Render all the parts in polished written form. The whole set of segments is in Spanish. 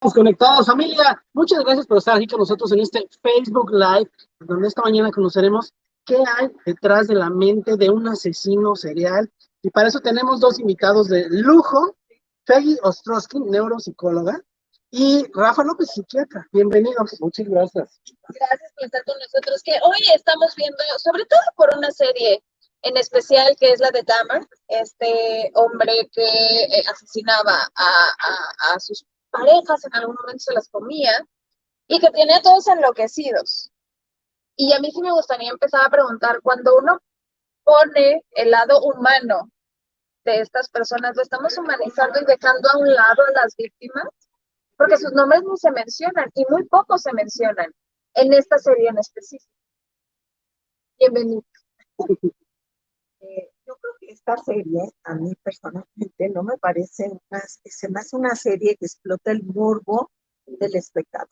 Conectados, familia. Muchas gracias por estar aquí con nosotros en este Facebook Live, donde esta mañana conoceremos qué hay detrás de la mente de un asesino serial. Y para eso tenemos dos invitados de lujo, Peggy Ostrowski, neuropsicóloga, y Rafa López, psiquiatra. Bienvenidos. Muchas gracias. Gracias por estar con nosotros, que hoy estamos viendo, sobre todo por una serie en especial que es la de Dahmer, este hombre que asesinaba a sus parejas, en algún momento se las comía, y que tiene a todos enloquecidos. Y a mí sí me gustaría empezar a preguntar, cuando uno pone el lado humano de estas personas, ¿lo estamos humanizando y dejando a un lado a las víctimas? Porque sus nombres ni se mencionan, y muy pocos se mencionan en esta serie en específico. Bienvenido. Yo creo que esta serie, a mí personalmente, no me parece se me hace una serie que explota el morbo del espectador.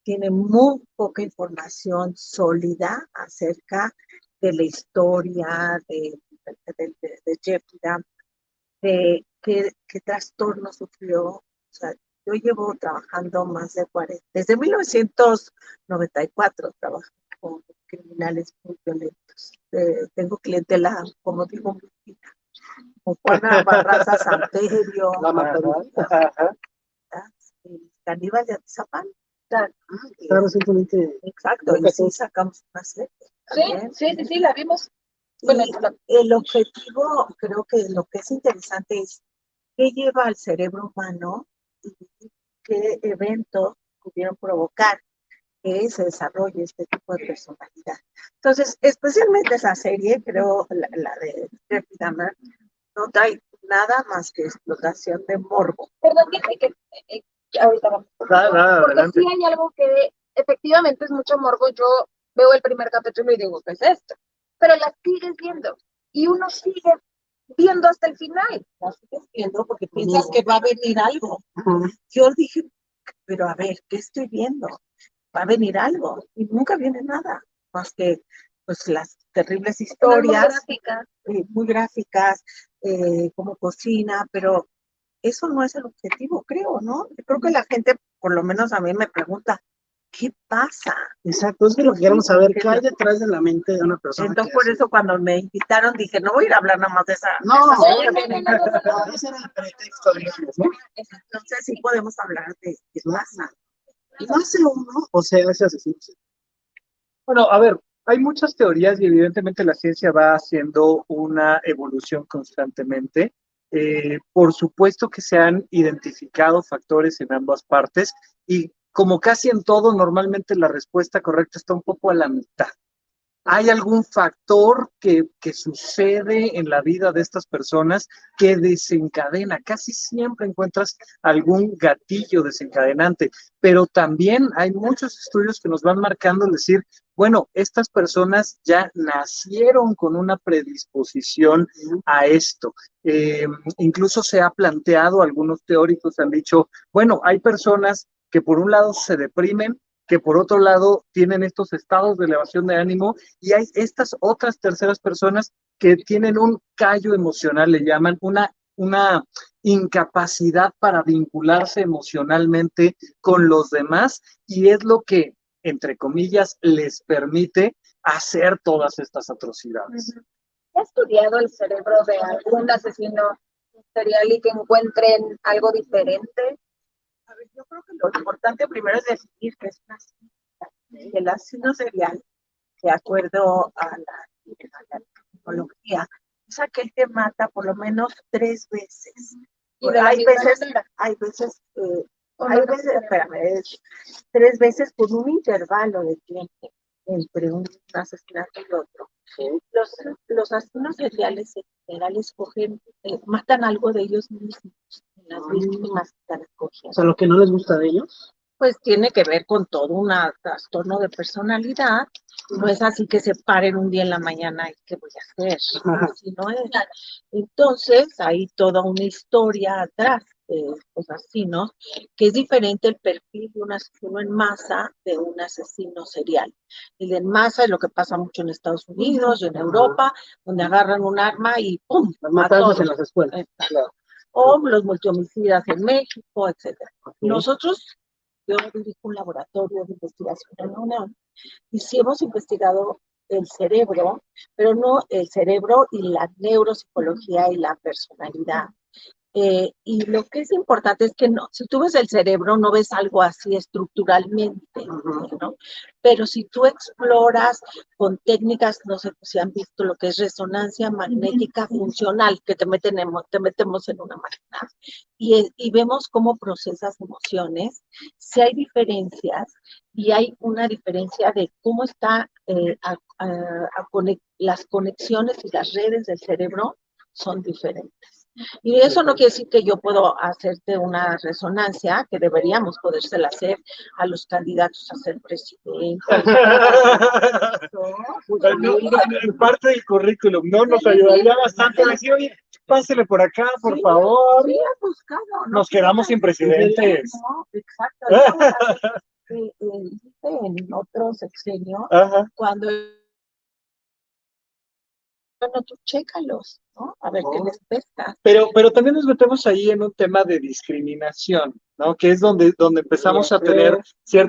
Tiene muy poca información sólida acerca de la historia de Jeffrey Dahmer, de qué trastorno sufrió. O sea, yo llevo trabajando más de 40, desde 1994 trabajo con criminales muy violentos. Tengo clientela, como digo, muy fina, como Juana Barraza Santerio, La matadora. el Caníbal de Atizapán. Está recientemente. Exacto, y sí sacamos una serie. Sí, la vimos. Bueno, el objetivo, creo que lo que es interesante es qué lleva al cerebro humano y qué eventos pudieron provocar que se desarrolle este tipo de personalidad. Entonces, especialmente esa serie, creo, la de Jeffrey Dahmer, no trae nada más que explotación de morbo. Perdón, que ahorita vamos. Porque adelante. Sí hay algo que efectivamente es mucho morbo. Yo veo el primer capítulo y digo, ¿qué es esto? Pero la sigues viendo y uno sigue viendo hasta el final. La sigues viendo porque piensas que va a venir algo. Yo dije, pero a ver, ¿qué estoy viendo? Va a venir algo y nunca viene nada, más que pues las terribles historias muy gráficas, como cocina, pero eso no es el objetivo, creo, ¿no? Yo creo que la gente, por lo menos a mí me pregunta, ¿qué pasa? Exacto, es que lo que queremos saber, ¿qué hay detrás de la mente de una persona? Entonces, por eso cuando me invitaron dije, no voy a ir a hablar nada más de esa. No, ese era el pretexto, digamos, ¿no? Entonces sí podemos hablar de qué pasa. ¿Lo hace uno o se hace asesino? Bueno, a ver, hay muchas teorías y evidentemente la ciencia va haciendo una evolución constantemente. Por supuesto que se han identificado factores en ambas partes y como casi en todo, normalmente la respuesta correcta está un poco a la mitad. ¿Hay algún factor que sucede en la vida de estas personas que desencadena? Casi siempre encuentras algún gatillo desencadenante, pero también hay muchos estudios que nos van marcando, decir, bueno, estas personas ya nacieron con una predisposición a esto. Incluso se ha planteado, algunos teóricos han dicho, bueno, hay personas que por un lado se deprimen, que por otro lado tienen estos estados de elevación de ánimo y hay estas otras terceras personas que tienen un callo emocional, le llaman una incapacidad para vincularse emocionalmente con los demás y es lo que, entre comillas, les permite hacer todas estas atrocidades. ¿Ha estudiado el cerebro de algún asesino serial y que encuentren algo diferente? A ver, yo creo que lo importante primero es definir qué es un asesino. El asesino serial, de acuerdo a la psicología, es aquel que mata por lo menos 3 veces. Hay veces, espérame, es 3 veces por un intervalo de tiempo entre un asesinato y otro. Los asesinos seriales en general escogen, matan algo de ellos mismos, las víctimas que están escogiendo. O sea, lo que no les gusta de ellos. Pues tiene que ver con todo un trastorno de personalidad. No es así que se paren un día en la mañana y qué voy a hacer. Si no es. Entonces hay toda una historia atrás de los asesinos, que es diferente el perfil de un asesino en masa de un asesino serial. El en masa es lo que pasa mucho en Estados Unidos y en Europa, donde agarran un arma y ¡pum! Las matanzas en las escuelas. Claro. o los multihomicidas en México, etcétera. Nosotros, yo dirijo un laboratorio de investigación en la UNAM y sí hemos investigado el cerebro, pero no el cerebro y la neuropsicología y la personalidad. Y lo que es importante es que no, si tú ves el cerebro, no ves algo así estructuralmente, ¿no? Pero si tú exploras con técnicas, no sé si han visto lo que es resonancia magnética funcional, que te metemos en una máquina y vemos cómo procesas emociones, si hay diferencias y hay una diferencia de cómo está las conexiones y las redes del cerebro son diferentes. Y eso no quiere decir que yo puedo hacerte una resonancia, que deberíamos podérsela hacer a los candidatos a ser presidente. Parte del currículum, ¿no? Nos ayudaría bastante a decir, oye, pásele por acá, por favor. Sí, has buscado, ¿no? Nos quedamos sin presidentes. No, exacto. En otro sexenio, Ajá. cuando bueno, tú chécalos, ¿no? A ver qué les pesca. Pero también nos metemos ahí en un tema de discriminación, ¿no? Que es donde empezamos a tener,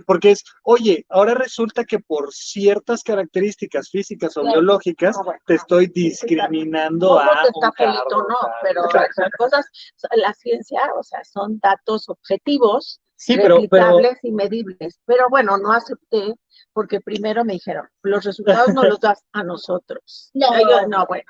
porque es, oye, ahora resulta que por ciertas características físicas o biológicas te estoy discriminando No, a te está un felito, cargo, no, tal. pero son cosas, la ciencia, o sea, son datos objetivos, Sí, pero replicables y medibles. Pero bueno, no acepté, porque primero me dijeron, los resultados no los das a nosotros. No. No, bueno.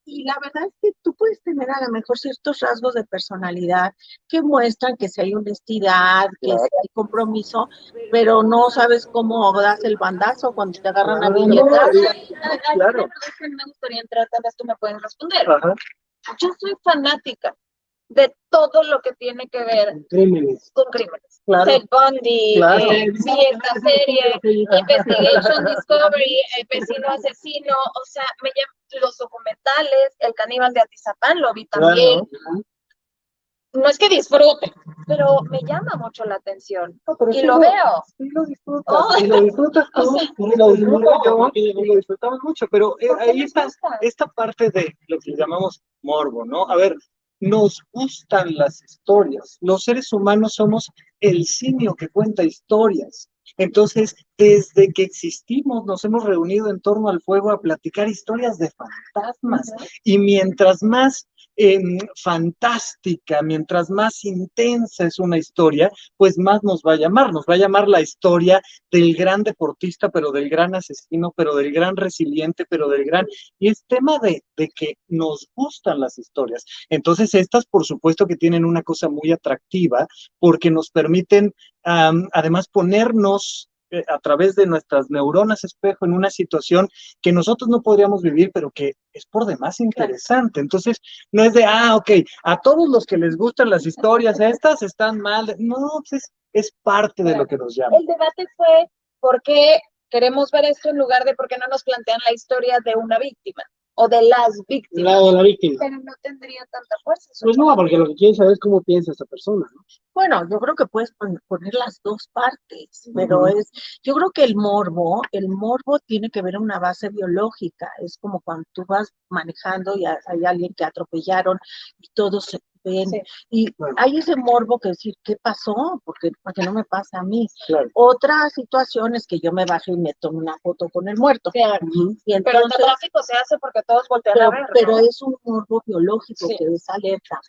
Y la verdad es que tú puedes tener a lo mejor ciertos rasgos de personalidad que muestran que si hay honestidad, que si hay compromiso, pero no sabes cómo das el bandazo cuando te agarran a billetas. Claro. Que me gustaría entrar, tal vez tú me puedes responder. Ajá. Yo soy fanática de todo lo que tiene que ver Crímenes. con crímenes. Claro. Ted Bundy, Claro. sí, esta serie, Investigation Discovery, El vecino asesino, o sea, me llaman los documentales, El caníbal de Atizapán, lo vi también. Claro. No es que disfrute, pero me llama mucho la atención. No, pero Y sí lo veo. Sí lo disfrutas, Oh. y lo disfrutas tú, O sea, y lo disfruto yo, y lo disfrutamos mucho, pero ahí está gusta? esta parte de lo que llamamos morbo, ¿no? A ver, nos gustan las historias, los seres humanos somos el simio que cuenta historias. Entonces, desde que existimos, nos hemos reunido en torno al fuego a platicar historias de fantasmas. Y mientras más fantástica, mientras más intensa es una historia, pues más nos va a llamar la historia del gran deportista, pero del gran asesino, pero del gran resiliente, pero del gran... Y es tema de que nos gustan las historias. Entonces, estas, por supuesto, que tienen una cosa muy atractiva, porque nos permiten, además, ponernos a través de nuestras neuronas espejo en una situación que nosotros no podríamos vivir, pero que es por demás interesante. Entonces, no es de, ok, a todos los que les gustan las historias, estas están mal. No, pues es parte de lo que nos llama. El debate fue por qué queremos ver esto en lugar de por qué no nos plantean la historia de una víctima o de las víctimas. Lado de la víctima. Pero no tendría tanta fuerza. Pues no, porque lo que quieren saber es cómo piensa esa persona, ¿no? Bueno, yo creo que puedes poner las dos partes, pero yo creo que el morbo tiene que ver una base biológica. Es como cuando tú vas manejando y hay alguien que atropellaron y todos se ven. Sí. Y hay ese morbo que decir, ¿qué pasó? Porque no me pasa a mí. Claro. Otra situación es que yo me baje y me tomo una foto con el muerto. Claro. Y entonces, pero el tráfico se hace porque todos voltean a ver, pero ¿no? es un morbo biológico que es alerta.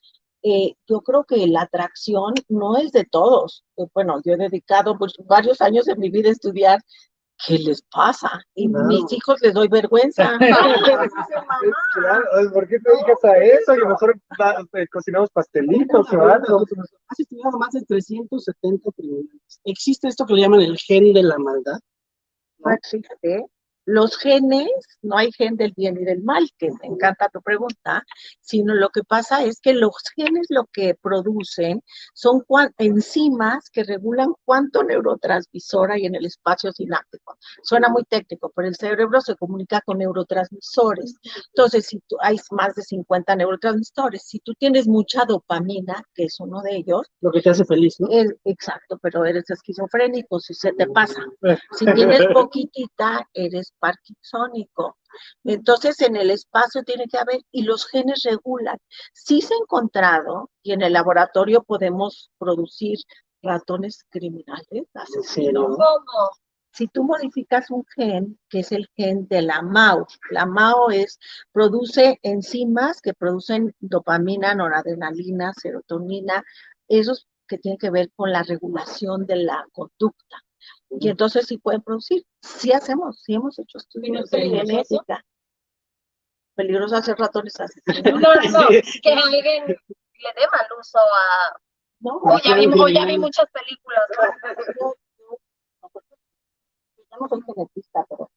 Yo creo que la atracción no es de todos. Bueno, yo he dedicado varios años de mi vida a estudiar qué les pasa. Y mis hijos les doy vergüenza. Claro, ¿por qué te dedicas a eso? Y a lo mejor cocinamos pastelitos o algo. Has estudiado más de 370 criminales. ¿Existe esto que le llaman el gen de la maldad? No existe. Los genes, no hay gen del bien y del mal, que me encanta tu pregunta, sino lo que pasa es que los genes lo que producen son enzimas que regulan cuánto neurotransmisor hay en el espacio sináptico. Suena muy técnico, pero el cerebro se comunica con neurotransmisores. Entonces, si hay más de 50 neurotransmisores, si tú tienes mucha dopamina, que es uno de ellos. Lo que te hace feliz, ¿no? Exacto, pero eres esquizofrénico, si se te pasa. Si tienes poquitita, eres parkinsónico. Entonces, en el espacio tiene que haber, y los genes regulan. Sí se ha encontrado, y en el laboratorio podemos producir ratones criminales, asesinos. ¿Cómo? Si tú modificas un gen, que es el gen de la MAO produce enzimas que producen dopamina, noradrenalina, serotonina, esos que tienen que ver con la regulación de la conducta. Y entonces sí pueden producir. Sí hemos hecho estudios de genética. Peligroso hacer ratones asesinos. No, que alguien le dé mal uso a... No, ya vi muchas películas. yo no soy genetista, pero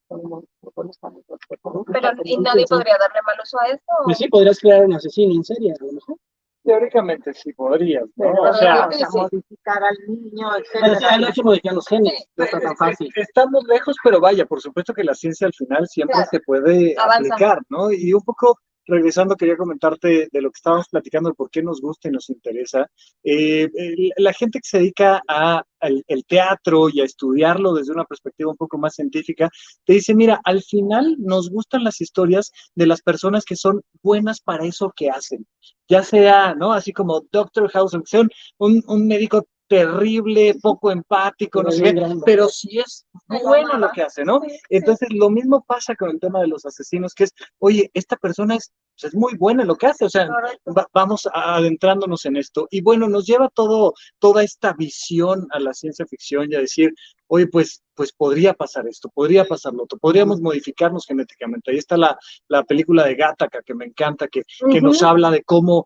Y nadie podría darle mal uso a esto. Pues sí, podrías crear un asesino en serie, a lo mejor. Teóricamente sí podrías, ¿no? pero O sea, modificar al niño, Pero sí, etcétera. el hecho de que los genes no está tan fácil. estamos lejos, pero vaya, por supuesto que la ciencia al final siempre Claro, se puede avanza. aplicar, ¿no? Y un poco regresando, quería comentarte de lo que estábamos platicando, de por qué nos gusta y nos interesa. La gente que se dedica al el teatro y a estudiarlo desde una perspectiva un poco más científica, te dice, mira, al final nos gustan las historias de las personas que son buenas para eso que hacen. Ya sea, ¿no? Así como Doctor House, aunque sea un médico terrible, poco empático, no sé qué, pero sí es bueno lo que hace, ¿no? Entonces, lo mismo pasa con el tema de los asesinos, que es, oye, esta persona es muy buena en lo que hace, o sea, vamos adentrándonos en esto. Y bueno, nos lleva toda esta visión a la ciencia ficción y a decir, oye, pues podría pasar esto, podría pasar lo otro, podríamos modificarnos genéticamente. Ahí está la película de Gattaca, que me encanta, que nos habla de cómo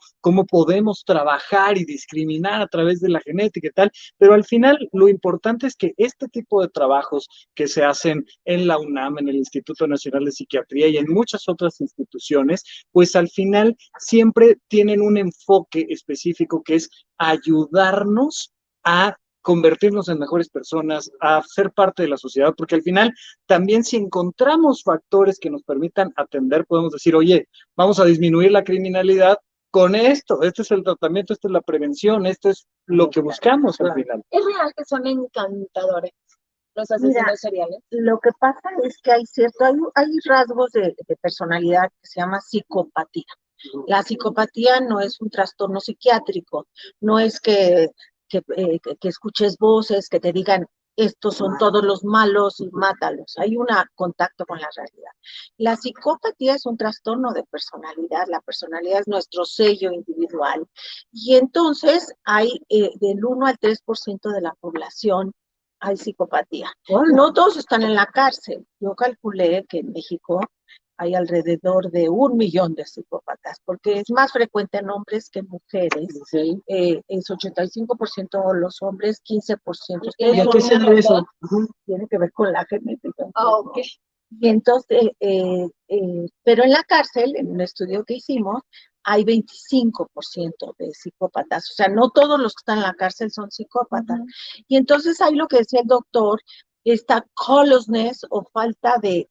podemos trabajar y discriminar a través de la genética y tal, pero al final lo importante es que este tipo de trabajos que se hacen en la UNAM, en el Instituto Nacional de Psiquiatría y en muchas otras instituciones, pues al final siempre tienen un enfoque específico que es ayudarnos a convertirnos en mejores personas, a ser parte de la sociedad, porque al final también si encontramos factores que nos permitan atender, podemos decir, oye, vamos a disminuir la criminalidad con esto, este es el tratamiento, esta es la prevención, esto es lo que buscamos al final. Es real que son encantadores los asesinos seriales. Lo que pasa es que hay rasgos de personalidad que se llama psicopatía. La psicopatía no es un trastorno psiquiátrico, no es que escuches voces que te digan estos son todos los malos y mátalos. Hay un contacto con la realidad. La psicopatía es un trastorno de personalidad. La personalidad es nuestro sello individual. Y entonces hay del 1 al 3% de la población hay psicopatía. No todos están en la cárcel. Yo calculé que en México hay alrededor de 1 millón de psicópatas, porque es más frecuente en hombres que en mujeres. Sí. Es 85% los hombres, 15%. ¿Y a qué se debe eso? Tiene que ver con la genética. Okay. Y entonces, pero en la cárcel, en un estudio que hicimos, hay 25% de psicópatas. O sea, no todos los que están en la cárcel son psicópatas. Y entonces ahí lo que decía el doctor, esta callousness o falta de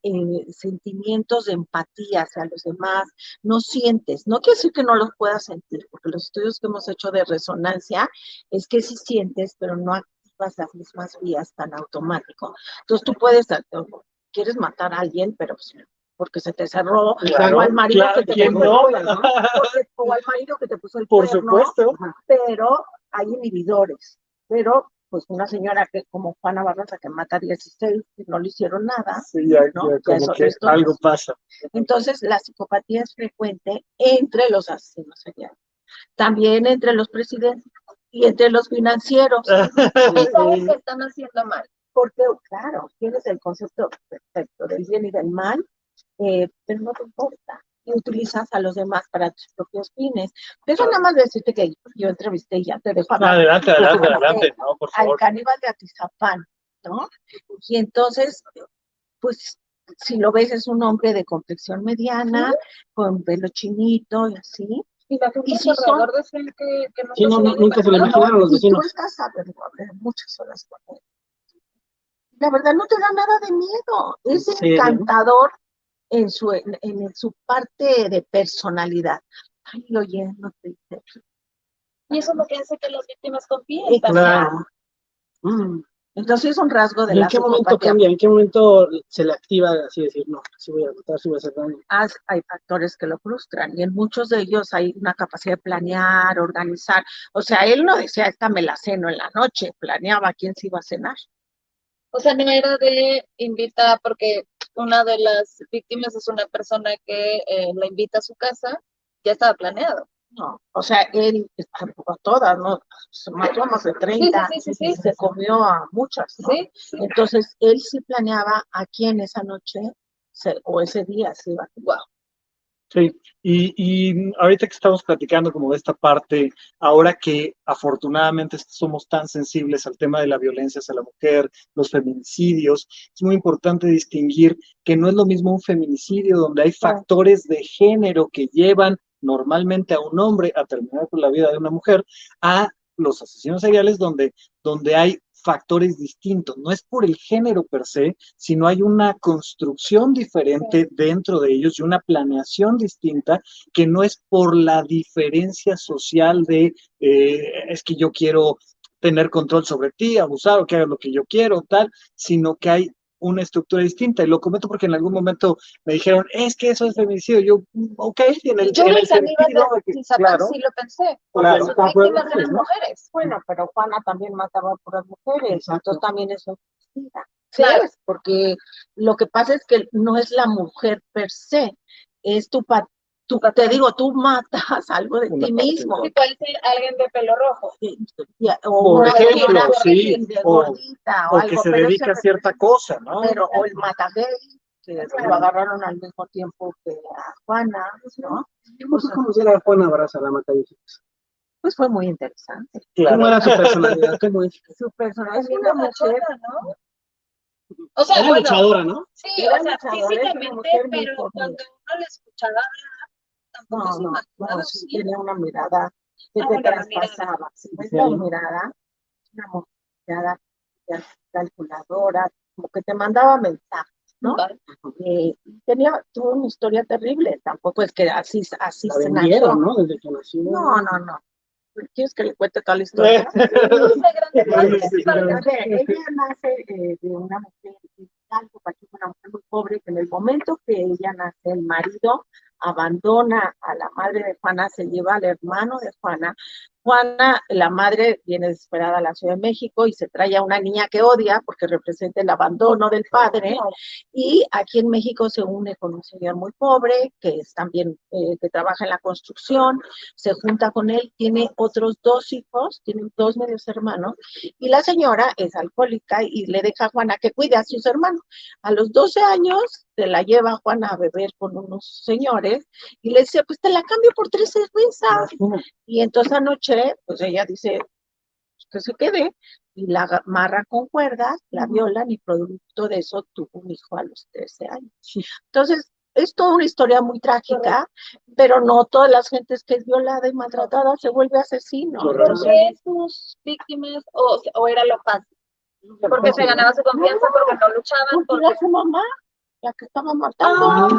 sentimientos de empatía hacia los demás, no sientes, no quiere decir que no los puedas sentir, porque los estudios que hemos hecho de resonancia es que sí sientes, pero no activas las mismas vías tan automático. Entonces tú puedes, quieres matar a alguien, pero pues, porque se te cerró, claro, o al marido claro, que te puso no? el cuerno, o al marido que te puso el Por cuerno, supuesto. pero hay inhibidores, pero pues una señora que como Juana Barraza que mata a 16 y no le hicieron nada, sí, ya, ¿no? ya como eso, que algo pasa. Entonces la psicopatía es frecuente entre los asesinos seriales, también entre los presidentes y entre los financieros. Y saben que están haciendo mal. Porque, claro, tienes el concepto perfecto del bien y del mal, pero no te importa. Y utilizas a los demás para tus propios fines. Deja nada más decirte que yo entrevisté y ya te dejo hablar. Adelante, no, por favor. Al caníbal de Atizapán, ¿no? Y entonces, pues, si lo ves, es un hombre de complexión mediana, con pelo chinito y así. Y la gente si alrededor decían que Sí, nunca se le imaginaron los vecinos. Tú estás a ver muchas horas con él. La verdad no te da nada de miedo, es encantador en su parte de personalidad. Ay, oye, no te dice. Y eso es lo que hace que las víctimas confíen. Claro. Entonces es un rasgo de ¿Y en la qué momento psicopatía. cambia? ¿En qué momento se le activa así decir, no, sí voy a matar, sí voy a hacer daño? Hay factores que lo frustran y en muchos de ellos hay una capacidad de planear, organizar. O sea, él no decía, esta me la ceno en la noche, planeaba quién se iba a cenar. O sea, no era de invita, porque una de las víctimas es una persona que la invita a su casa, ya estaba planeado. No, o sea, él, tampoco a todas, ¿no? Se mató a más de 30 Sí. y se comió a muchas, ¿no? Sí. Entonces, él sí planeaba a quién esa noche o ese día se iba. Wow. Sí, y ahorita que estamos platicando como de esta parte, ahora que afortunadamente somos tan sensibles al tema de la violencia hacia la mujer, los feminicidios, es muy importante distinguir que no es lo mismo un feminicidio donde hay factores de género que llevan normalmente a un hombre a terminar con la vida de una mujer, a los asesinos seriales donde hay factores distintos. No es por el género per se, sino hay una construcción diferente dentro de ellos y una planeación distinta que no es por la diferencia social de es que yo quiero tener control sobre ti, abusar o que hagas lo que yo quiero, tal, sino que hay una estructura distinta. Y lo comento porque en algún momento me dijeron, es que eso es feminicidio. Yo, ok, en el sentido de que, claro, sí lo pensé, porque claro, sus víctimas eran ¿no? mujeres. Bueno, pero Juana también mataba a puras mujeres, Exacto. entonces también eso es femicida. Claro. Sí, porque lo que pasa es que no es la mujer per se, es te digo, tú matas algo de Una ti parte mismo. Sí, puede ser alguien de pelo rojo. O por una ejemplo, persona sí, gordita o o algo, que se pero dedica a cierta cosa, ¿no? pero o el matagay, que lo agarraron al mismo tiempo que a Juana, ¿no? ¿Cómo se conociera a Juana Barraza, la mataviejitas? Pues fue muy interesante. Claro. ¿Cómo era su personalidad? ¿Cómo es? Su personalidad es Una una mujer, ¿no? O sea, Era bueno, luchadora, ¿no? sí, Era o sea, luchadora, es una físicamente, mujer muy pero joven. cuando uno le escuchaba hablar, tampoco se imaginaba sí, así. tiene una mirada que te bueno, la traspasaba. Si ves Sí, la ¿no? mirada, una mirada calculadora, como que te mandaba mensajes, ¿no? Vale. Tuvo una historia terrible, tampoco es que así La se vendieron, nació. ¿no? Desde que nació. No. ¿Quieres que le cuente toda la historia? No sé, grande, Ella nace de una mujer una mujer muy pobre, que en el momento que ella nace, el marido abandona a la madre de Juana, se lleva al hermano de Juana. Juana, la madre, viene desesperada a la Ciudad de México y se trae a una niña que odia porque representa el abandono del padre. Y aquí en México se une con un señor muy pobre, que es también, que trabaja en la construcción, se junta con él, tiene otros 2 hijos, tiene 2 medios hermanos, y la señora es alcohólica y le deja a Juana que cuide a sus hermanos. A los 12 años se la lleva Juana a beber con unos señores y le dice, pues te la cambio por 3 cervezas. Y entonces anoche, pues ella dice, que se quede, y la amarra con cuerdas, la violan y producto de eso tuvo un hijo a los 13 años. Entonces, es toda una historia muy trágica, pero no todas las gentes que es violada y maltratada se vuelve asesino. ¿Por qué sus víctimas, o era lo fácil? Porque se ganaba su confianza, porque no luchaban, porque era su mamá la que estaba matando.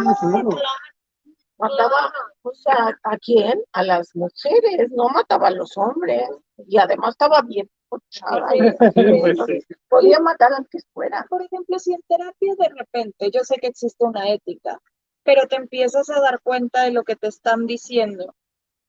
Mataba, o sea, ¿a quién? A las mujeres, no mataba a los hombres. Y además estaba bien pochada. Podía matar al que fuera. Por ejemplo, si en terapia de repente, yo sé que existe una ética, pero te empiezas a dar cuenta de lo que te están diciendo,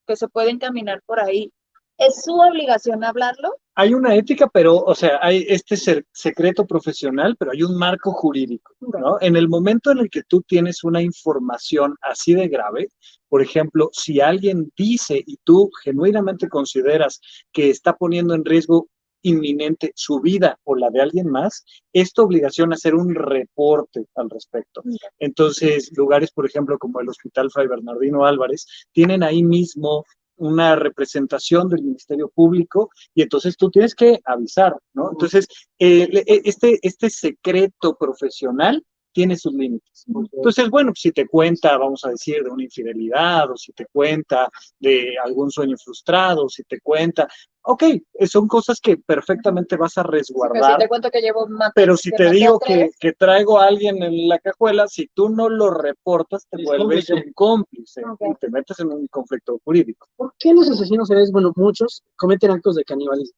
que se puede encaminar por ahí, ¿es su obligación hablarlo? Hay una ética, pero, o sea, hay este secreto profesional, pero hay un marco jurídico, ¿no? En el momento en el que tú tienes una información así de grave, por ejemplo, si alguien dice y tú genuinamente consideras que está poniendo en riesgo inminente su vida o la de alguien más, es tu obligación hacer un reporte al respecto. Entonces, lugares, por ejemplo, como el Hospital Fray Bernardino Álvarez, tienen ahí mismo una representación del Ministerio Público y entonces tú tienes que avisar, ¿no? Entonces, este secreto profesional tiene sus límites. Entonces, bueno, si te cuenta, vamos a decir, de una infidelidad, o si te cuenta de algún sueño frustrado, si te cuenta, ok, son cosas que perfectamente vas a resguardar. Si te cuento que llevo pero si te digo que traigo a alguien en la cajuela, si tú no lo reportas, te vuelves un cómplice y te metes en un conflicto jurídico. ¿Por qué los asesinos seriales, bueno, muchos cometen actos de canibalismo?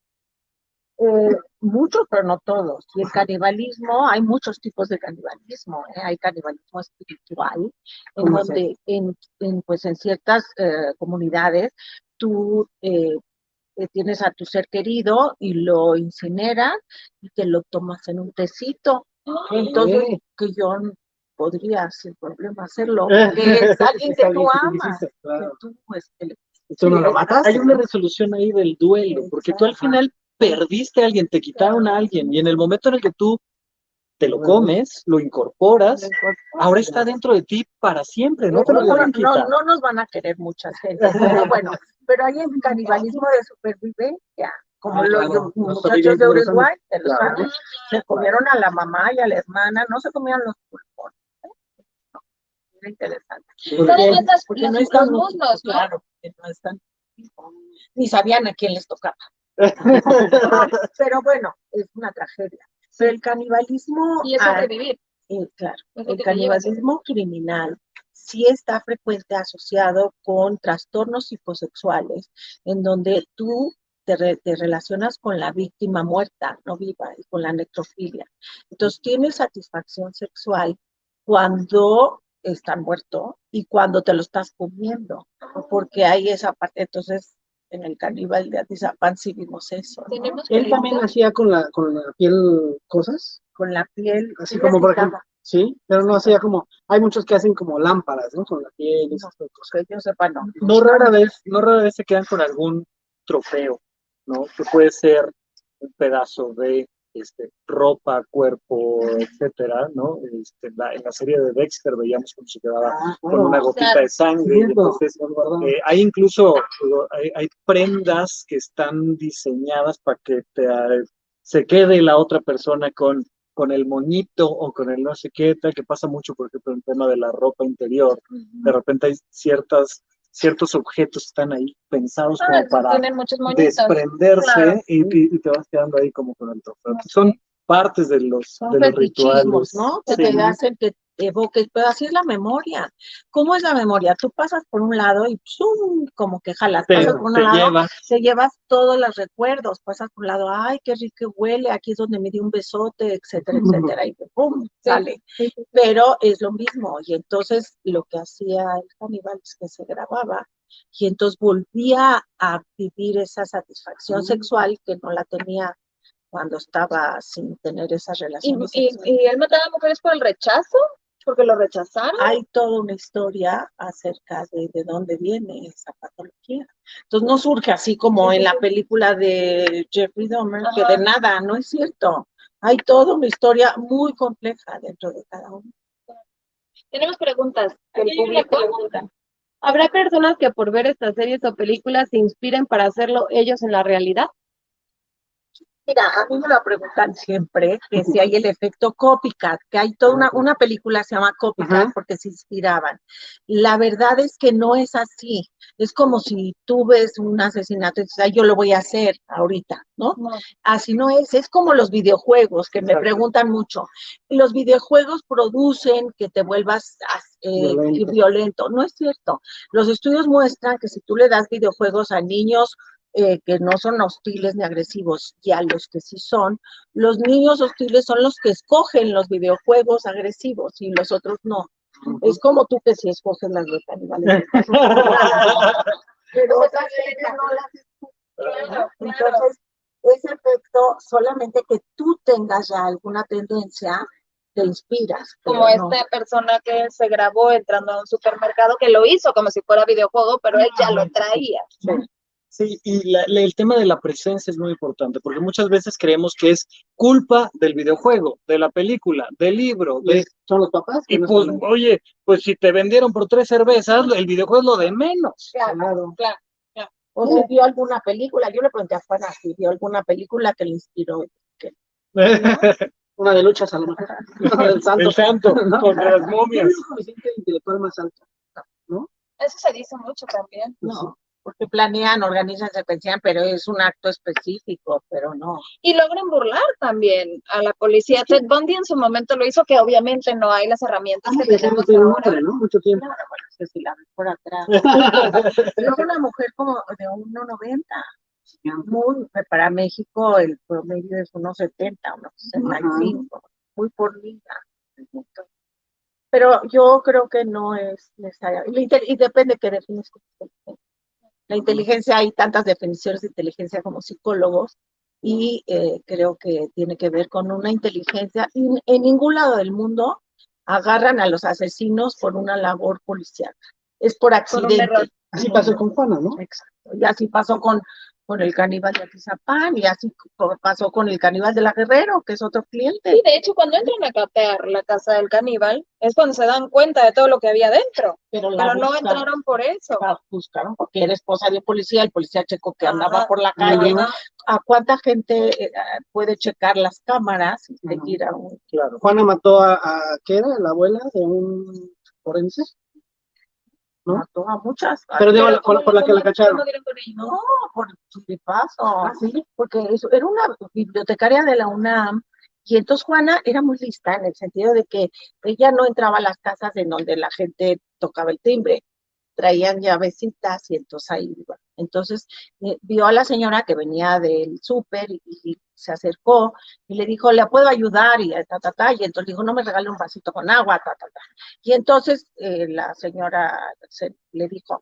Muchos, pero no todos. Y el canibalismo, hay muchos tipos de canibalismo, ¿eh? Hay canibalismo espiritual, en ¿Cómo es donde pues en ciertas comunidades tú tienes a tu ser querido y lo incineras y te lo tomas en un tecito. Entonces, Sí. que yo no podría sin problema hacerlo, porque es alguien Es que alguien tú que tú amas, quisiste, claro. que tú ¿Y tú no lo hay mataste? una resolución ahí del duelo, porque tú al final perdiste a alguien, te quitaron a alguien, y en el momento en el que tú te lo comes, lo incorporas, ahora está dentro de ti para siempre, no te lo pueden quitar. no nos van a querer mucha gente, pero bueno, pero hay el canibalismo de supervivencia, como los Claro, los muchachos sobrevivientes de de los Uruguay, Andes. de los Claro. Andes, se comieron a la mamá y a la hermana, no se comían los pulmones. Era interesante. Nada más Porque no los están, muslos, ¿no? claro, porque no están, ni sabían a quién les tocaba. Pero bueno, es una tragedia. Pero el canibalismo, Y es sobrevivir. claro, Es lo el que te lleva a canibalismo criminal sí está frecuente asociado con trastornos psicosexuales, en donde tú te relacionas con la víctima muerta, no viva, y con la necrofilia. Entonces tienes satisfacción sexual cuando está muerto y cuando te lo estás comiendo, porque hay esa parte. Entonces, en el caníbal de Atizapán sí vimos eso, ¿no? Tenemos Él también hacía con la piel cosas, Con la piel, así sí como le por quitaba. ejemplo, sí, pero no hacía como, hay muchos que hacen como lámparas, ¿no? Con la piel y esas cosas. Que yo sepa, no. No rara vez se quedan con algún trofeo, ¿no? Que puede ser un pedazo de ropa, cuerpo, etcétera, ¿no? En la serie de Dexter veíamos cómo se quedaba con una gotita de sangre. Y entonces, hay incluso hay prendas que están diseñadas para que se quede la otra persona con el moñito o con el no sé qué, tal, que pasa mucho, por ejemplo, en el tema de la ropa interior. De repente hay ciertos objetos que están ahí pensados como para tienen muchos moñitos. desprenderse, Claro. y te vas quedando ahí como con el trofeo. Son partes de los Fetichismos, rituales. ¿no? Que Sí. te hacen que evoques, pero así es la memoria. ¿Cómo es la memoria? Tú pasas por un lado y ¡zum! Como que jalas, pasas por un lado, te llevas todos los recuerdos, pasas por un lado, ay, qué rico huele, aquí es donde me di un besote, etcétera, etcétera, y ¡pum! Sale. Pero es lo mismo, y entonces lo que hacía el caníbal es que se grababa, y entonces volvía a vivir esa satisfacción sexual que no la tenía cuando estaba sin tener esas relaciones sexuales. ¿Y él mataba a mujeres por el rechazo? ¿Porque lo rechazaron? Hay toda una historia acerca de dónde viene esa patología. Entonces no surge así como en la película de Jeffrey Dahmer, que de nada, no es cierto. Hay toda una historia muy compleja dentro de cada uno. Tenemos preguntas del público. ¿Habrá personas que por ver estas series o películas se inspiren para hacerlo ellos en la realidad? Mira, a mí me lo preguntan siempre, que si hay el efecto copycat, que hay toda una película que se llama Copycat porque se inspiraban. La verdad es que no es así. Es como si tú ves un asesinato y dices, ay, yo lo voy a hacer ahorita, ¿no? Así no es como los videojuegos, que me preguntan mucho. Los videojuegos producen que te vuelvas violento. No es cierto. Los estudios muestran que si tú le das videojuegos a niños que no son hostiles ni agresivos, y a los que sí son, los niños hostiles son los que escogen los videojuegos agresivos y los otros no. Es como tú que sí escoges las de caníbales. Pero otras gente no las escoge. Entonces, ese efecto, solamente que tú tengas ya alguna tendencia, te inspiras. Como esta persona que se grabó entrando a un supermercado, que lo hizo como si fuera videojuego, pero él ya lo traía. Sí, y el tema de la presencia es muy importante, porque muchas veces creemos que es culpa del videojuego, de la película, del libro. Son los papás. Y pues, oye, pues si te vendieron por 3 cervezas, el videojuego es lo de menos. Claro. O si vio alguna película, yo le pregunté a Juana si vio alguna película que le inspiró. Una de luchas a lo mejor. El santo, ¿no? contra las momias. Es el coeficiente intelectual más alto, ¿no? Eso se dice mucho también. No, porque planean, organizan, se pensan, pero es un acto específico, pero no. Y logran burlar también a la policía. Ted Bundy en su momento lo hizo, que obviamente no hay las herramientas que tenemos ahora. ¿no? Mucho tiempo. Claro, bueno, es que si la ves por atrás. Es una mujer como de 1,90. para México el promedio es unos 70, unos 65, muy por niña. Pero yo creo que no es necesario. Y depende qué defines como inteligencia. La inteligencia, hay tantas definiciones de inteligencia como psicólogos, y creo que tiene que ver con una inteligencia. Y en ningún lado del mundo agarran a los asesinos por una labor policial. Es por accidente. Así pasó con Juana, ¿no? Exacto. Y así pasó con el caníbal de Atizapán, y así pasó con el caníbal de la Guerrero, que es otro cliente. Y de hecho, cuando entran a catear la casa del caníbal, es cuando se dan cuenta de todo lo que había dentro. Pero no entraron por eso. La buscaron porque era esposa de un policía, el policía checó que andaba por la calle. ¿A cuánta gente puede checar las cámaras y seguir a un? Claro. Juana mató a ¿qué era? ¿La abuela de un forense? ¿No? Mató a muchas. Pero digo, por la que la cacharon. No, por su paso. Sí, porque eso, era una bibliotecaria de la UNAM, y entonces Juana era muy lista en el sentido de que ella no entraba a las casas en donde la gente tocaba el timbre, traían llavecitas, y entonces ahí iba. Entonces vio a la señora que venía del súper, y se acercó y le dijo, ¿le puedo ayudar? Y y entonces dijo, no me regale un vasito con agua, Y entonces la señora le dijo,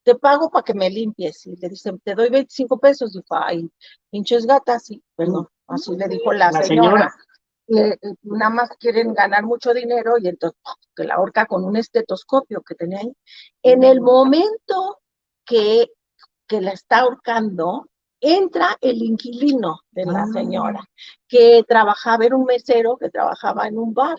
te pago para que me limpies. Y le dicen, te doy 25 pesos. Dijo, ay, pinches gatas, y perdón, así le dijo la señora. Nada más quieren ganar mucho dinero, y entonces que la ahorca con un estetoscopio que tenía ahí. En el momento que la está ahorcando, entra el inquilino de la señora, que era un mesero que trabajaba en un bar.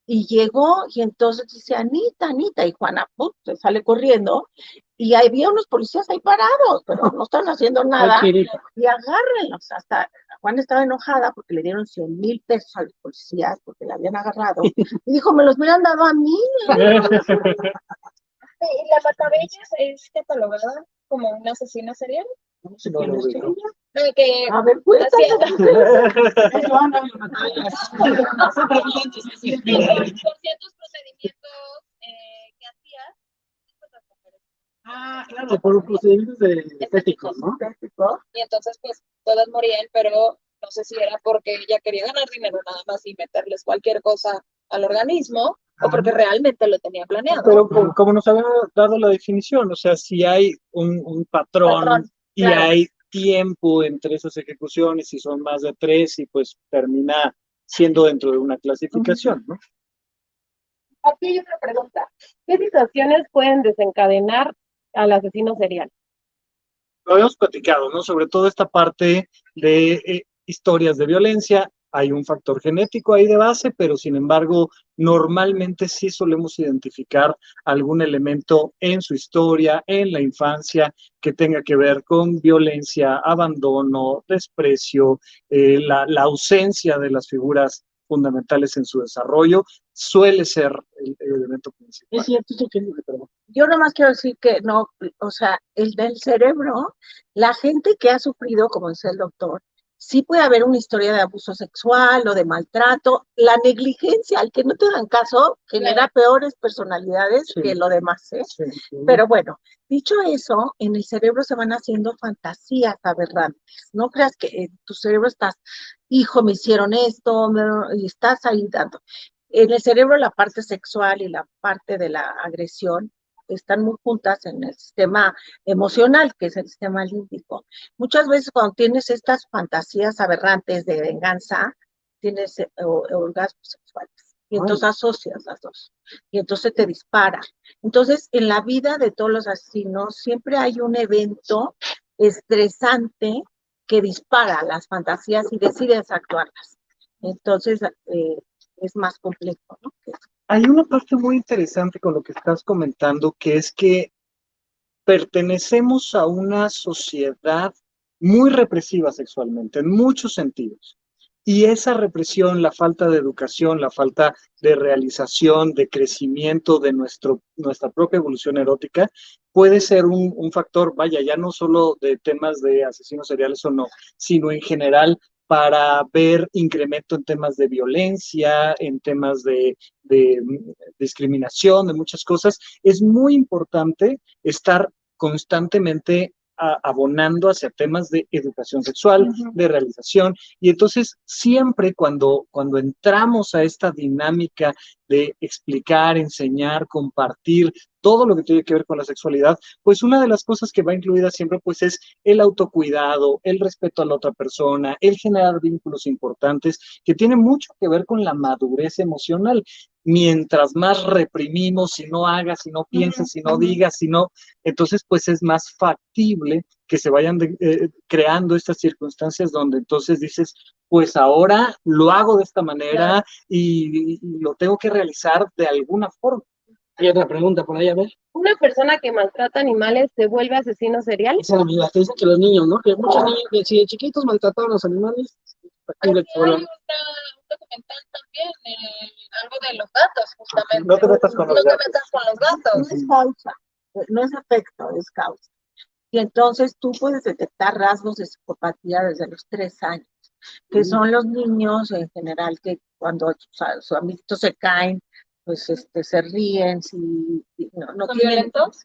Y llegó, y entonces dice, Anita, y Juana se sale corriendo, y había unos policías ahí parados, pero no están haciendo nada, y agárrenlos. Hasta Juana estaba enojada porque le dieron 100,000 pesos a los policías porque la habían agarrado, y dijo, me los hubieran dado a mí. ¿Y la Matabellas es catalogada como una asesina serial? Que A ver, pues. Por ciertos procedimientos que hacía. Claro, por procedimientos estéticos, ¿no? Y entonces, pues, todas morían, pero no sé si era porque ella quería ganar dinero nada más y meterles cualquier cosa al organismo, o porque realmente lo tenía planeado. Pero como nos había dado la definición, o sea, si hay un patrón y claro, hay tiempo entre esas ejecuciones, y son más de 3, y pues termina siendo dentro de una clasificación, ¿no? Aquí hay otra pregunta. ¿Qué situaciones pueden desencadenar al asesino serial? Lo habíamos platicado, ¿no? Sobre todo esta parte de historias de violencia. Hay un factor genético ahí de base, pero sin embargo, normalmente sí solemos identificar algún elemento en su historia, en la infancia, que tenga que ver con violencia, abandono, desprecio, la ausencia de las figuras fundamentales en su desarrollo, suele ser el elemento principal. Es cierto, eso que perdón. Yo nomás quiero decir que no, o sea, el del cerebro, la gente que ha sufrido, como dice el doctor, sí puede haber una historia de abuso sexual o de maltrato. La negligencia, al que no te dan caso, genera peores personalidades que lo demás, ¿eh? Sí. Pero bueno, dicho eso, en el cerebro se van haciendo fantasías aberrantes. No creas que en tu cerebro estás, hijo, me hicieron esto, y estás ahí dando. En el cerebro la parte sexual y la parte de la agresión están muy juntas en el sistema emocional, que es el sistema límbico. Muchas veces cuando tienes estas fantasías aberrantes de venganza, tienes orgasmos sexuales, y entonces asocias las dos, y entonces te dispara. Entonces, en la vida de todos los asesinos siempre hay un evento estresante que dispara las fantasías y decides actuarlas. Entonces, es más complejo, ¿no? Hay una parte muy interesante con lo que estás comentando, que es que pertenecemos a una sociedad muy represiva sexualmente, en muchos sentidos. Y esa represión, la falta de educación, la falta de realización, de crecimiento de nuestra propia evolución erótica, puede ser un factor, vaya, ya no solo de temas de asesinos seriales o no, sino en general para ver incremento en temas de violencia, en temas de discriminación, de muchas cosas. Es muy importante estar constantemente abonando hacia temas de educación sexual, de realización, y entonces siempre cuando entramos a esta dinámica de explicar, enseñar, compartir todo lo que tiene que ver con la sexualidad, pues una de las cosas que va incluida siempre pues es el autocuidado, el respeto a la otra persona, el generar vínculos importantes, que tiene mucho que ver con la madurez emocional. Mientras más reprimimos, si no hagas, si no piensas, si no digas, si no, entonces pues es más factible que se vayan creando estas circunstancias donde entonces dices, pues ahora lo hago de esta manera y lo tengo que realizar de alguna forma. Hay otra pregunta por ahí, a ver. ¿Una persona que maltrata animales se vuelve asesino serial? Esa era mi duda, que dicen que los niños, ¿no? Que muchos niños, que si de chiquitos maltrataban a los animales, es factible que se Hay un vuelvan. documental también, algo de los gatos, justamente. No te metas con los No te gatos. metas con los gatos. No es causa, no es efecto, es causa. Y entonces tú puedes detectar rasgos de psicopatía desde los 3 años, que son los niños en general que cuando sus amiguitos se caen, pues se ríen, si no ¿Son tienen, violentos?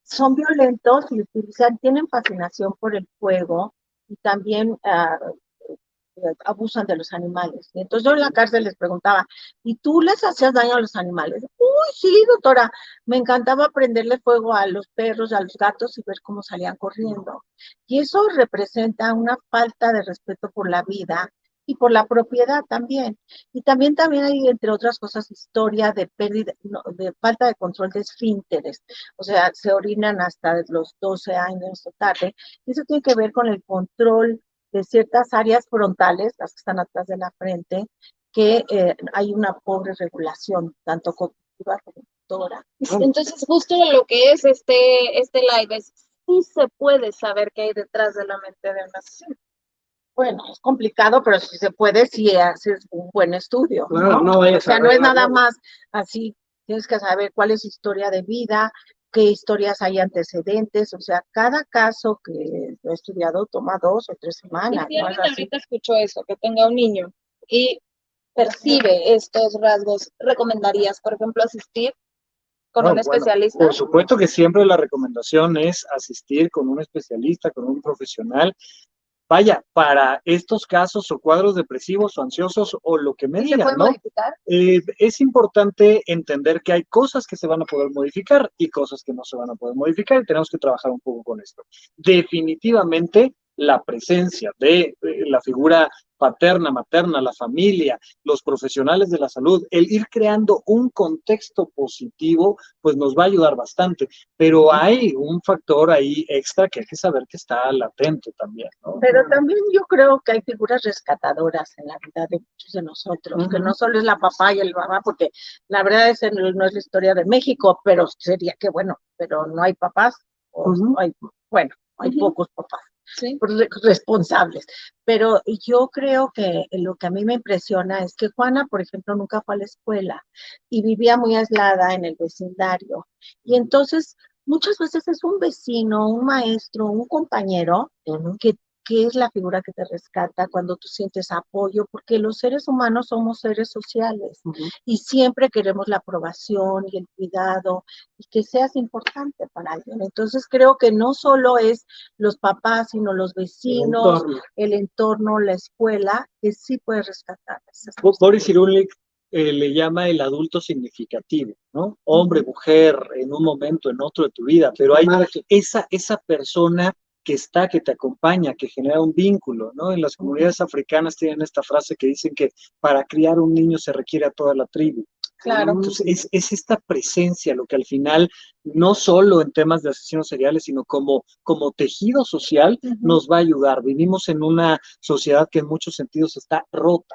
son violentos y utilizan, tienen fascinación por el fuego y también abusan de los animales. Y entonces yo en la cárcel les preguntaba, ¿y tú les hacías daño a los animales? Uy, sí, doctora, me encantaba prenderle fuego a los perros, a los gatos y ver cómo salían corriendo. Y eso representa una falta de respeto por la vida y por la propiedad también. Y también hay, entre otras cosas, historia de pérdida, no, de falta de control de esfínteres. O sea, se orinan hasta los 12 años o tarde. Y eso tiene que ver con el control de ciertas áreas frontales, las que están atrás de la frente, que hay una pobre regulación, tanto cognitiva como motora. Entonces, justo lo que es este live es, sí se puede saber qué hay detrás de la mente de un asesino. Bueno, es complicado, pero si se puede, si haces un buen estudio, Claro, ¿no? no vayas O sea, a no es nada regalarlo. más así, tienes que saber cuál es su historia de vida, qué historias hay antecedentes, o sea, cada caso que he estudiado toma 2 o 3 Y semanas, si ¿no? Es alguien así. ahorita escuchó eso, que tenga un niño y percibe estos rasgos, ¿recomendarías, por ejemplo, asistir con un Bueno, especialista? por supuesto que siempre la recomendación es asistir con un especialista, con un profesional. Vaya, para estos casos o cuadros depresivos o ansiosos o lo que me ¿Y se digan, puede ¿no? modificar? Es importante entender que hay cosas que se van a poder modificar y cosas que no se van a poder modificar y tenemos que trabajar un poco con esto. Definitivamente, la presencia de la figura paterna, materna, la familia, los profesionales de la salud, el ir creando un contexto positivo, pues nos va a ayudar bastante. Pero hay un factor ahí extra que hay que saber que está latente también, ¿no? Pero también yo creo que hay figuras rescatadoras en la vida de muchos de nosotros, que no solo es la papá y el mamá, porque la verdad es que no es la historia de México, pero sería que bueno, pero no hay papás, o hay, bueno, hay pocos papás. Sí. Responsables. Pero yo creo que lo que a mí me impresiona es que Juana, por ejemplo, nunca fue a la escuela y vivía muy aislada en el vecindario. Y entonces, muchas veces es un vecino, un maestro, un compañero que es la figura que te rescata cuando tú sientes apoyo, porque los seres humanos somos seres sociales y siempre queremos la aprobación y el cuidado y que seas importante para alguien. Entonces creo que no solo es los papás, sino los vecinos, el entorno, la escuela, que sí puede rescatar. Boris Cyrulnik le llama el adulto significativo, ¿no? Hombre, mujer, en un momento, en otro de tu vida, pero hay esa persona que está, que te acompaña, que genera un vínculo, ¿no? En las comunidades africanas tienen esta frase que dicen que para criar un niño se requiere a toda la tribu. Claro. Entonces, es esta presencia lo que al final, no solo en temas de asesinos seriales, sino como tejido social, nos va a ayudar. Vivimos en una sociedad que en muchos sentidos está rota.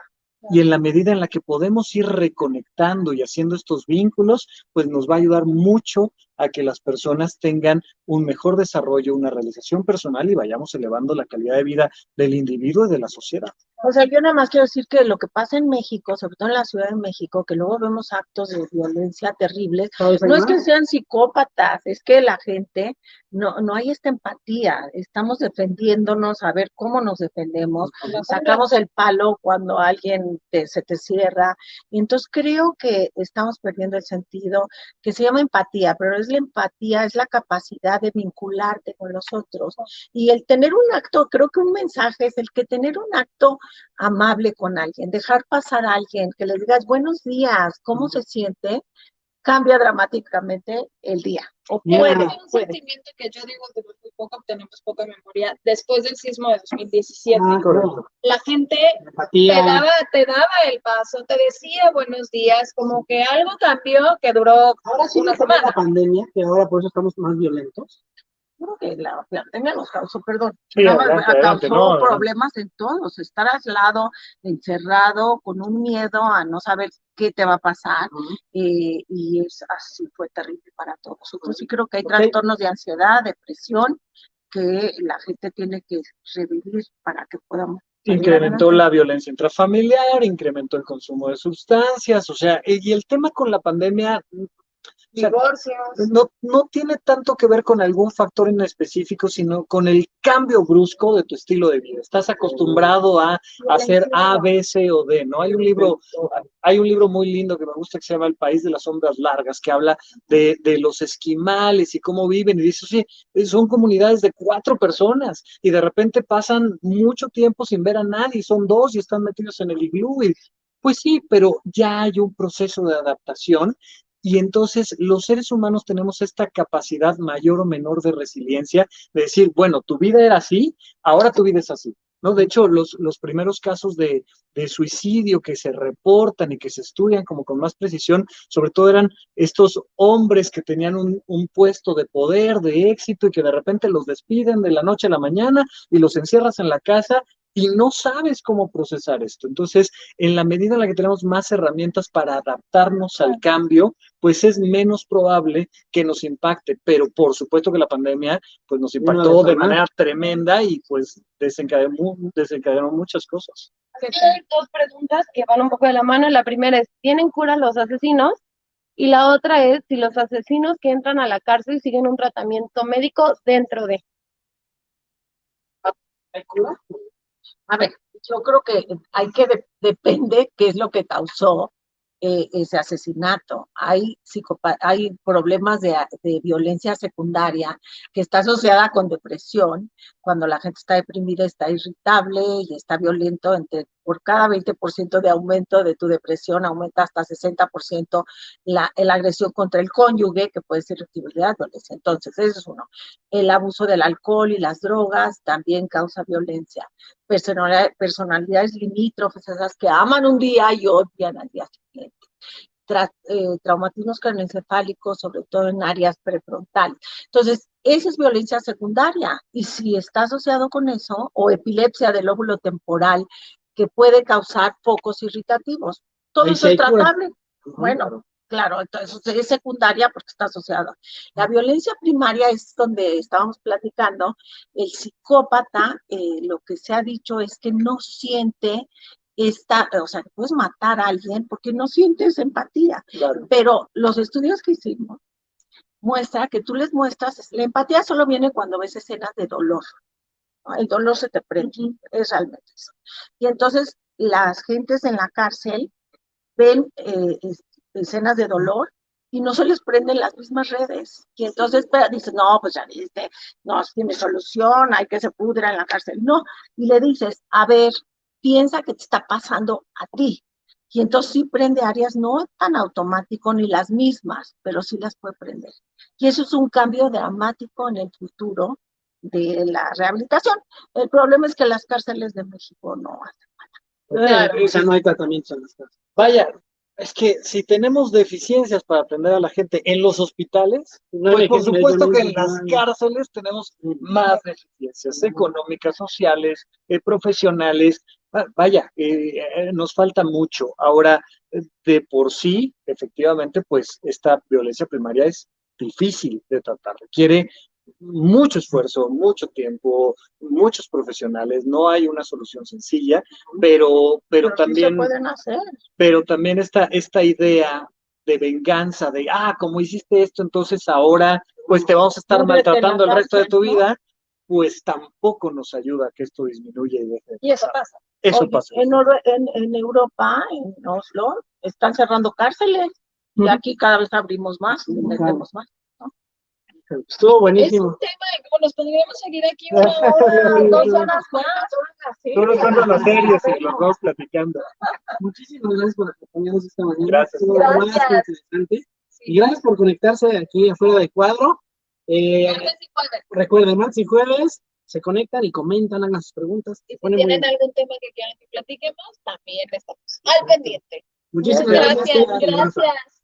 Y en la medida en la que podemos ir reconectando y haciendo estos vínculos, pues nos va a ayudar mucho a que las personas tengan un mejor desarrollo, una realización personal y vayamos elevando la calidad de vida del individuo y de la sociedad. O sea, yo nada más quiero decir que lo que pasa en México, sobre todo en la Ciudad de México, que luego vemos actos de violencia terribles, no es que sean psicópatas, es que la gente no hay esta empatía, estamos defendiéndonos, a ver cómo nos defendemos, sacamos el palo cuando alguien se te cierra, y entonces creo que estamos perdiendo el sentido, que se llama empatía, pero es la empatía, es la capacidad de vincularte con los otros. Y el tener un acto, creo que un mensaje es el que tener un acto amable con alguien, dejar pasar a alguien, que le digas buenos días, ¿cómo se siente? Cambia dramáticamente el día. O Mira, puede, Un puede. sentimiento que yo digo de muy poco, tenemos poca memoria. Después del sismo de 2017, correcto. la gente Empatía. te daba el paso, te decía buenos días, como que algo cambió que duró Ahora sí una que la semana. pandemia, que ahora por eso estamos más violentos. Creo que la pandemia nos causó, perdón, Sí, adelante, causó no, adelante. problemas en todos, estar aislado, encerrado, con un miedo a no saber qué te va a pasar, y es así, fue terrible para todos. Yo sí creo que hay trastornos de ansiedad, depresión, que la gente tiene que revivir para que podamos salir Incrementó adelante. la violencia intrafamiliar, incrementó el consumo de sustancias, o sea, y el tema con la pandemia, o sea, Divorcios. no tiene tanto que ver con algún factor en específico, sino con el cambio brusco de tu estilo de vida. Estás acostumbrado a hacer A, B, C o D, ¿no? Hay un libro muy lindo que me gusta que se llama El País de las Sombras Largas, que habla de los esquimales y cómo viven, y dice, sí, son comunidades de 4 personas, y de repente pasan mucho tiempo sin ver a nadie, son 2 y están metidos en el iglú, y pues sí, pero ya hay un proceso de adaptación. Y entonces los seres humanos tenemos esta capacidad mayor o menor de resiliencia de decir, bueno, tu vida era así, ahora tu vida es así, ¿no? De hecho, los primeros casos de suicidio que se reportan y que se estudian como con más precisión, sobre todo eran estos hombres que tenían un puesto de poder, de éxito, y que de repente los despiden de la noche a la mañana y los encierras en la casa y no sabes cómo procesar esto. Entonces, en la medida en la que tenemos más herramientas para adaptarnos al cambio, pues es menos probable que nos impacte, pero por supuesto que la pandemia pues nos impactó de manera tremenda y pues desencadenó muchas cosas. Hay dos preguntas que van un poco de la mano. La primera es, ¿tienen cura los asesinos? Y la otra es si los asesinos que entran a la cárcel siguen un tratamiento médico dentro de. ¿Hay cura? A ver, yo creo que depende qué es lo que causó ese asesinato. Hay problemas de violencia secundaria que está asociada con depresión. Cuando la gente está deprimida, está irritable y está violento. Por cada 20% de aumento de tu depresión, aumenta hasta 60% la agresión contra el cónyuge, que puede ser irritabilidad, violencia. Entonces, ese es uno. El abuso del alcohol y las drogas también causa violencia. Personalidades limítrofes, esas que aman un día y odian al día siguiente. Traumatismos craneoencefálicos, sobre todo en áreas prefrontales. Entonces, esa es violencia secundaria, y si está asociado con eso, o epilepsia del lóbulo temporal, que puede causar focos irritativos. Todo eso es tratable. Bueno, claro, entonces es secundaria porque está asociada. La violencia primaria es donde estábamos platicando. El psicópata, lo que se ha dicho es que no siente o sea, que puedes matar a alguien porque no sientes empatía. Claro. Pero los estudios que hicimos muestra que tú les muestras, la empatía solo viene cuando ves escenas de dolor, ¿no? El dolor se te prende, es realmente eso. Y entonces las gentes en la cárcel ven escenas de dolor y no se les prenden las mismas redes. Y entonces dicen, no, pues ya viste, no tiene solución, hay que se pudra en la cárcel. No, y le dices, a ver, piensa que te está pasando a ti. Y entonces sí prende áreas no tan automático ni las mismas, pero sí las puede prender. Y eso es un cambio dramático en el futuro de la rehabilitación. El problema es que las cárceles de México no hacen. Claro. O sea, no hay tratamiento en las cárceles. Vaya, es que si tenemos deficiencias para atender a la gente en los hospitales, pues por supuesto que en las cárceles tenemos más deficiencias económicas, sociales, profesionales. Vaya, nos falta mucho. Ahora, de por sí, efectivamente, pues esta violencia primaria es difícil de tratar, requiere mucho esfuerzo, mucho tiempo, muchos profesionales, no hay una solución sencilla, pero también, sí se pueden hacer. Pero también esta idea de venganza, de, como hiciste esto, entonces ahora pues te vamos a estar maltratando el resto de tu vida, pues tampoco nos ayuda a que esto disminuya y deje de pasar. Y eso pasa. Eso pasa. En Europa, en Oslo, están cerrando cárceles, y aquí cada vez abrimos más y metemos más, ¿no? Estuvo Es buenísimo. un tema de cómo nos podríamos seguir aquí 1 hora, 2 horas más. Solo son las series y los dos platicando. Muchísimas gracias por acompañarnos esta mañana. Gracias. Estuvo más que Gracias. interesante. Y gracias por conectarse aquí afuera de cuadro. Martes y jueves. Recuerden, martes y jueves se conectan y comentan, hagan sus preguntas. Y si Pone muy tienen bien. algún tema que quieran que platiquemos, también estamos al pendiente. Muchísimas Muchas gracias. gracias. Gracias.